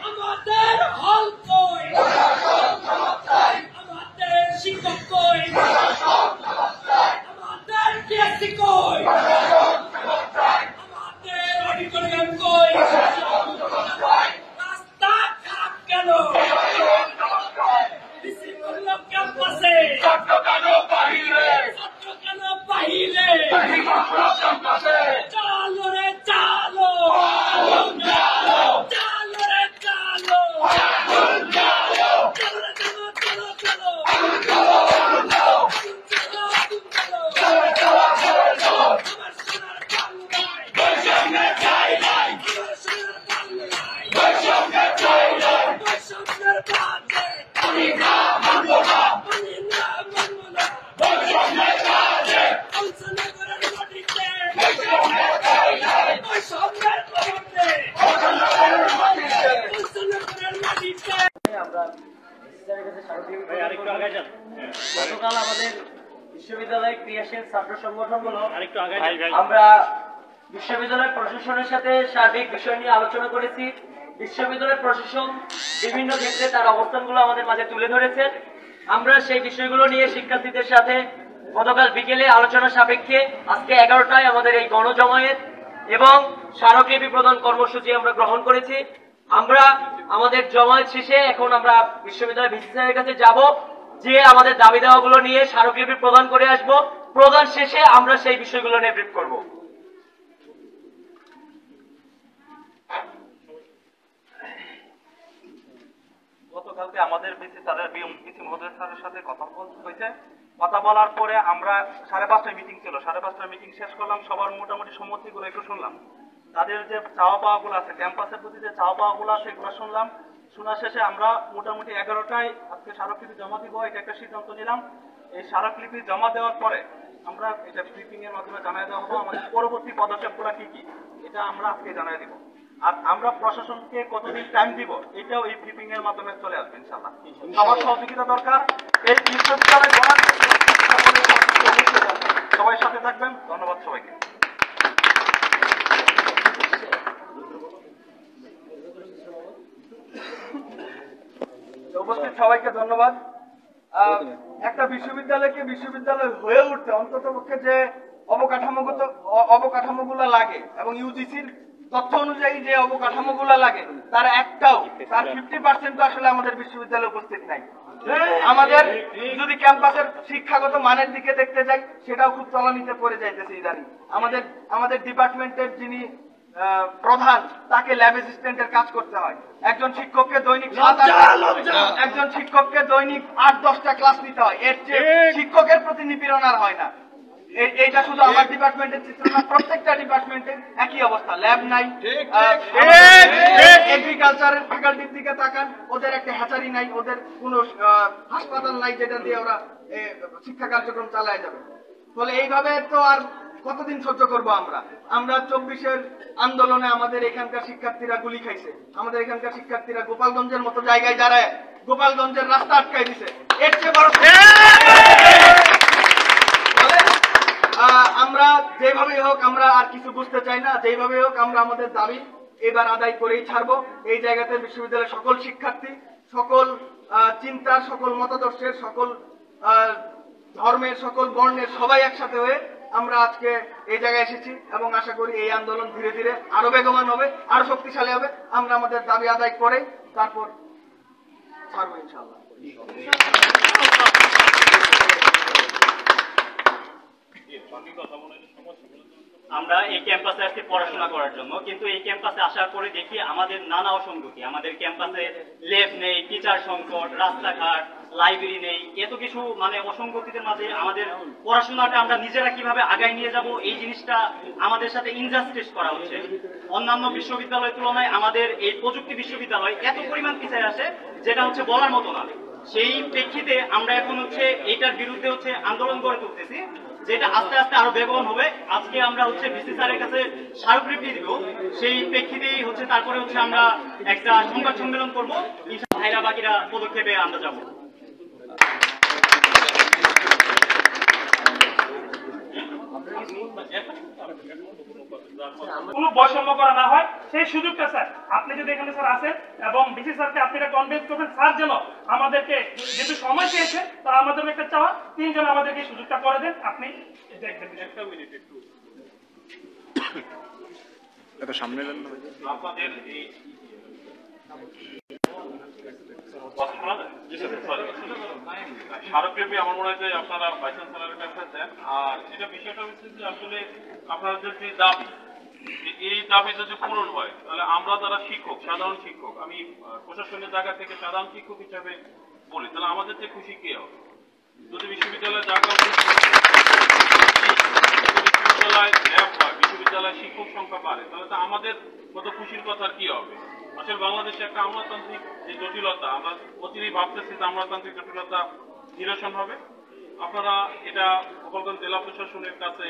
আমাদের হল কই, আমাদের শিক্ষক কই, আমাদের টিএসসি কই, আমাদের অডিটোরিয়াম কই, রাস্তা খারাপ কেন, মিছিল করল ক্যাম্পাসে, ছাত্র কেন বাহিরে, চালো রে চালো, চালো রে চালো, চলো রে চলো চলো চলো, আমার সোনার বাংলায় বৈষম্যের গাইডলাইন, আমার সোনার বাংলায় বৈষম্যের গাইডলাইন, বৈষম্যের বাজে আমি না মানব না, আমি না মানব না, বৈষম্যের বাজে অংশনগরের মাটিতে বৈষম্যের গাইডলাইন, বৈষম্যের মাটিতে অংশনগরের মাটিতে অংশনগরের মাটিতে। আমরা গতকাল আমাদের বিশ্ববিদ্যালয় ক্রিয়াশীল ছাত্র সংগঠনগুলো আমরা বিশ্ববিদ্যালয় প্রশাসনের সাথে সার্বিক বিষয় নিয়ে আলোচনা করেছি। বিশ্ববিদ্যালয় প্রশাসন বিভিন্ন ক্ষেত্রে তার অবস্থানগুলো আমাদের মাঝে তুলে ধরেছেন। আমরা সেই বিষয়গুলো নিয়ে শিক্ষার্থীদের সাথে গতকাল বিকেলে আলোচনা সাপেক্ষে আজকে 11টায় আমাদের এই গণজমায়েত এবং স্মারকলিপি প্রদান কর্মসূচি আমরা গ্রহণ করেছি। আমরা আমাদের জমায়েত শেষে এখন আমরা বিশ্ববিদ্যালয় ভিসি স্যারের কাছে যাব, যে আমাদের দাবি দেওয়াগুলো নিয়ে স্মারকলিপি প্রদান করে আসব। প্রদান শেষে আমরা সেই বিষয়গুলো নিয়ে ব্রিফ করব। গতকালকে আমাদের ভিসি স্যারের ভিসি মহোদয় স্যারের সাথে কথা হয়েছে। কথা বলার পরে আমরা 5:30টায় মিটিং ছিল, 5:30টায় মিটিং শেষ করলাম। সবার মোটামুটি সম্মতিগুলো একটু শুনলাম, তাদের যে চাওয়া পাওয়াগুলো আছে, ক্যাম্পাসের প্রতি যে চাওয়া পাওয়াগুলো আছে এগুলো শুনলাম। শোনা শেষে আমরা মোটামুটি 11টায় আজকে স্মারকলিপি জমা দিব, এটা একটা সিদ্ধান্ত নিলাম। এই স্মারকলিপি জমা দেওয়ার পরে আমরা এটা ব্রিফিং এর মাধ্যমে জানিয়ে দেওয়া হবো আমাদের পরবর্তী পদক্ষেপগুলো কি কি, এটা আমরা আজকে জানিয়ে দিব। আর আমরা প্রশাসনকে কতদিন টাইম দিব এটাও এই ব্রিফিং এর মাধ্যমে চলে আসবে ইনশাআল্লাহ। সবার সহযোগিতা দরকার। এই বিশ্ববিদ্যালয় গড়ার সবাই সাথে থাকবেন। ধন্যবাদ সবাইকে। উপস্থিত সবাইকে ধন্যবাদ। একটা বিশ্ববিদ্যালয়কে বিশ্ববিদ্যালয় হয়ে উঠতে অন্তত পক্ষে যে অবকাঠামোগুলো লাগে এবং ইউজিসির তথ্য অনুযায়ী যে অবকাঠামোগুলো লাগে তার 50% আসলে আমাদের বিশ্ববিদ্যালয়ে উপস্থিত নাই। আমাদের যদি ক্যাম্পাসের শিক্ষাগত মানের দিকে দেখতে যাই সেটাও খুব তলানিতে পড়ে যাইতেছে ইদানিং। আমাদের ডিপার্টমেন্টের যিনি প্রধান তাকে ল্যাব অ্যাসিস্ট্যান্টের কাজ করতে হয়। একজন শিক্ষককে দৈনিক 8-10টা ক্লাস নিতে হয়। এর চেয়ে শিক্ষকের প্রতি নিপীড়ন আর হয় না। এইটা শুধু আমার ডিপার্টমেন্টের চিত্র না, প্রত্যেকটা ডিপার্টমেন্টের একই অবস্থা। ল্যাব নাই, এগ্রিকালচারের ফ্যাকাল্টির দিকে তাকান, ওদের একটা হ্যাচারি নাই, ওদের কোনো হাসপাতাল নাই যেটা দিয়ে ওরা শিক্ষা কার্যক্রম চালায় যাবে। ফলে এইভাবে তো আর কতদিন সহ্য করবো আমরা? 24-এর আন্দোলনে আমাদের এখানকার শিক্ষার্থীরা গুলি খাইছে, আমাদের এখানকার শিক্ষার্থীরা গোপালগঞ্জের মতো জায়গায় দাঁড়ায় গোপালগঞ্জের রাস্তা আটকাই দিছে। এর চেয়ে বড় আমরা যেভাবেই হোক আমরা আর কিছু বুঝতে চাই না, যেভাবেই হোক আমরা আমাদের দাবি এবার আদায় করেই ছাড়বো। এই জায়গাতে বিশ্ববিদ্যালয়ের সকল শিক্ষার্থী, সকল চিন্তার, সকল মতাদর্শের, সকল ধর্মের, সকল বর্ণের সবাই একসাথে হয়ে আমরা আজকে এই জায়গায় এসেছি এবং আশা করি এই আন্দোলন ধীরে ধীরে আরো বেগবান হবে, আরো শক্তিশালী হবে। আমরা আমাদের দাবি আদায় করে তারপর ছাড়বো ইনশাআল্লাহ। আমরা এই ক্যাম্পাসে আসছি পড়াশোনা করার জন্য, কিন্তু এই ক্যাম্পাসে আসার পরে দেখি আমাদের নানা অসঙ্গতি। আমাদের ক্যাম্পাসে ল্যাব নেই, টিচার সংকট, রাস্তাঘাট, লাইব্রেরি নেই, এত কিছু অসঙ্গতিদের মাঝে আমাদের পড়াশোনাটা আমরা নিজেরা কিভাবে আগায় নিয়ে যাব এই জিনিসটা আমাদের সাথে ইনজাস্টিস করা হচ্ছে। অন্যান্য বিশ্ববিদ্যালয়ের তুলনায় আমাদের এই প্রযুক্তি বিশ্ববিদ্যালয় এত পরিমাণ পিছিয়ে আসে যেটা বলার মতো না। সেই প্রেক্ষিতে আমরা এখন এইটার বিরুদ্ধে আন্দোলন গড়ে তুলতেছি, যেটা আস্তে আস্তে আরো বেগবান হবে। আজকে আমরা ভিসি স্যারের কাছে স্মারকলিপি দিব, সেই প্রেক্ষিতেই তারপরে আমরা একটা সংবাদ সম্মেলন করবো। ভাইরা বাকিরা পদক্ষেপে আমরা যাব। কোনো বৈষম্য করা না হয় সেই সুযোগটা স্যার আপনি যদি এখানে স্যার আসেন এবং ডিসি স্যারকে আপনি এটা কনভিন্স করবেন স্যার যেন আমাদেরকে যেহেতু সময় পেয়েছে তা আমাদের একটা চাওয়া 3 জন আমাদেরকে সুযোগটা করে দেন। আপনি দেখবেন একটা মিনিট একটু এটা সামনে নেন না আপনাদের এই স্মারকলিপি আমার মনে হয় যে আপনারা ভাইস চ্যান্সেলরের কাছে দেন। আর এটা বিষয়টা হচ্ছে যে আসলে আপনাদের যে দাবি, এই দাবি যদি পূরণ হয় তাহলে আমরা যারা শিক্ষক, সাধারণ শিক্ষক, আমি প্রশাসনের জায়গা থেকে সাধারণ শিক্ষক হিসাবে বলি, তাহলে আমাদের যে খুশি কে হবে? যদি বিশ্ববিদ্যালয়ের জায়গা বিশ্ববিদ্যালয় ল্যাব হয়, বিশ্ববিদ্যালয় শিক্ষক সংখ্যা বাড়ে, তাহলে তো আমাদের কত খুশির কথা কি হবে? আসলে বাংলাদেশে একটা আমলাতান্ত্রিক যে জটিলতা, আমরা প্রতিদিনই ভাবতেছি যে আমলাতান্ত্রিক জটিলতা নিরসন হবে। আপনারা এটা গোপালগঞ্জ জেলা প্রশাসনের কাছে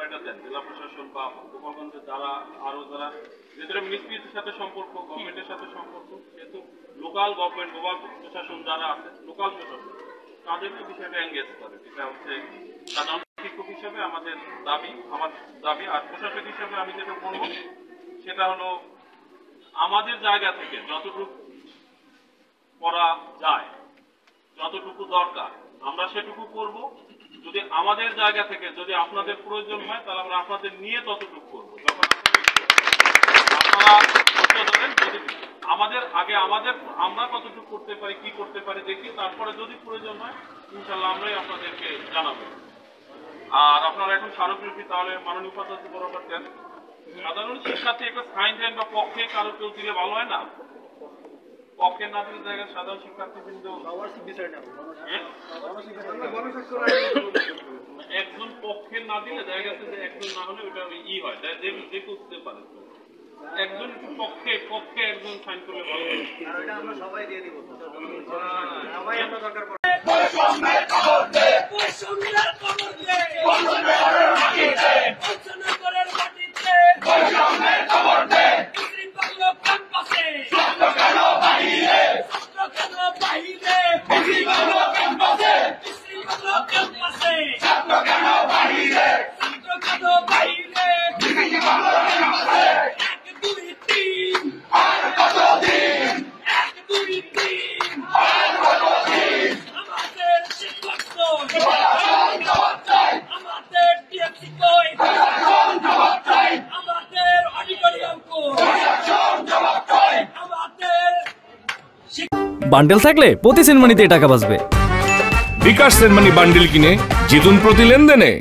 এটা দেন, জেলা প্রশাসন বা গোপালগঞ্জের যারা আরো যারা যেটা মিনিস্ট্রির সাথে সম্পর্ক, গভর্নমেন্টের সাথে সম্পর্ক, যেহেতু লোকাল গভর্নমেন্ট, গোপাল প্রশাসন যারা আছে, লোকাল প্রশাসন, তাদেরকে বিষয়টা এঙ্গেজ করে। এটা হচ্ছে সাধারণ শিক্ষক হিসেবে আমাদের দাবি, আমার দাবি। আর প্রশাসক হিসেবে আমি যেটা বলবো সেটা হলো আমাদের জায়গা থেকে যতটুকু করা যায়, যতটুকু দরকার আমরা সেটুকু করব। যদি আমাদের জায়গা থেকে যদি আপনাদের প্রয়োজন হয় তাহলে আমরা আপনাদের নিয়ে ততটুকু করবো। যখন আপনারা ধরেন, যদি আমাদের আগে আমরা কতটুকু করতে পারি, কি করতে পারি দেখি, তারপরে যদি প্রয়োজন হয় ইনশাল্লাহ আমরাই আপনাদেরকে জানাবো। আর আপনারা এখন স্মারকলিপি তাহলে মাননীয় উপাচার্য বরাবর দেন। সাধারণ শিক্ষার্থী একটা সাইন দেন বা পক্ষে কারো কেউ দিলে ভালো হয় না? পক্ষে না দিলে জায়গায় সাধারণ শিক্ষার্থী কিন্তু একজন পক্ষে না দিলে জায়গাতে যে একজন না হলে ওটা ই হয়, যে কেউ দিতে পারে। একজন পক্ষে একজন সাইন করলে ভালো হয়। আমরা সবাই দিয়ে দিব, সবাই আমরা দরকার পড়ে। বান্ডেল থাকলে প্রতি সেনমানিতে টাকা বাঁচবে। বিকাশ সেনমানি বান্ডেল কিনে জিতুন প্রতি লেনদেনে।